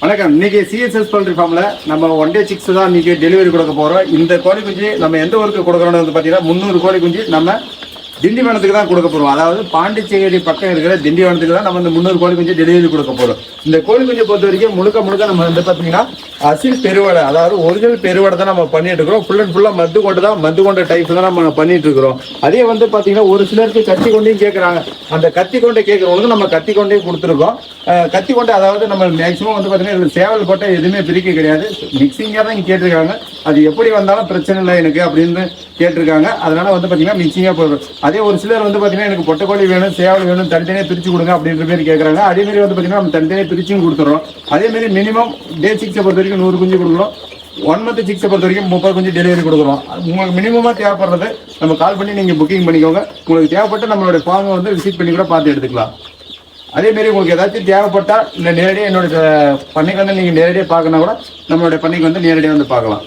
வணக்கம். இன்னைக்கு CSS poultry ஃபார்ம்ல நம்ம ஒன் டே சிக்ஸ் தான் இன்னைக்கு டெலிவரி கொடுக்க போறோம். இந்த கோழி குஞ்சு நம்ம எந்த ஊருக்கு கொடுக்கறோம்னு வந்து பாத்தீங்கன்னா 300 கோழி குஞ்சு நம்ம திண்டிவனத்துக்கு தான் கொடுக்க போறோம். அதாவது பாண்டிச்சேரி பக்கம் இருக்கிற திண்டிவனத்துக்கு தான் நம்ம இந்த 300 கோழி குஞ்சு டெலிவரி கொடுக்க போறோம். இந்த கோழி குஞ்சை பொறுத்த வரைக்கும் முழுக்க நம்ம வந்து பாத்தீங்கன்னா அசில் பெருவடை, அதாவது ஒரிஜினல் பெருவடை தான் நம்ம பண்ணிட்டு இருக்கிறோம். ஃபுல் அண்ட் ஃபுல்லா மத்து கொண்ட டைப் தான் நம்ம பண்ணிட்டு இருக்கிறோம். அதே வந்து பாத்தீங்கன்னா ஒரு சிலருக்கு கத்தி கொண்டையும் கேட்கறாங்க. அந்த கத்தி கொண்டை கேட்கறவங்களுக்கு நம்ம கத்தி கொண்டையும் கொடுத்துருக்கோம். கத்தி கொண்டை அதாவது நம்ம மேக்சிமம் வந்து பாத்தீங்கன்னா சேவல் போட்ட எதுவுமே பிரிக்க கிடையாது, மிக்சிங்கா தான் கேட்டிருக்காங்க. அது எப்படி வந்தாலும் பிரச்சனை இல்லை எனக்கு அப்படின்னு கேட்டிருக்காங்க. அதனால வந்து பாத்தீங்கன்னா மிக்சிங்கா போடுறோம். அதே ஒரு சிலர் வந்து பாத்தீங்கன்னா எனக்கு பொட்டைக்கோழி வேணும், சேவல் வேணும், தனித்தனியா பிரிச்சு கொடுங்க அப்படின்ற மாதிரி கேட்கறாங்க. அதே மாதிரி வந்து பாத்தீங்கன்னா நம்ம தனித்தனியா பிரிச்சும் கொடுத்துறோம். அதே மாதிரி மினிமம் டே 6 பொறுத்த வரைக்கும் 100 குஞ்சு கொடுக்குறோம். 1 மந்த் 6 பொறுத்த வரைக்கும் 30 குஞ்சு டெலிவரி கொடுக்குறோம். உங்களுக்கு மினிமமா தேவைப்படுறது நம்ம கால் பண்ணி நீங்க புக்கிங் பண்ணிக்கோங்க. உங்களுக்கு தேவைப்பட்ட நம்மளுடைய ஃபார்மை வந்து விசிட் பண்ணி கூட பார்த்து எடுத்துக்கலாம். அதே மாதிரி உங்களுக்கு ஏதாச்சும் தேவைப்பட்டா இல்லை நேரடியாக என்னோட பண்ணைக்கு வந்து நீங்கள் நேரடியாக பார்க்கணும் கூட நம்மளுடைய பண்ணைக்கு வந்து நேரடியாக வந்து பார்க்கலாம்.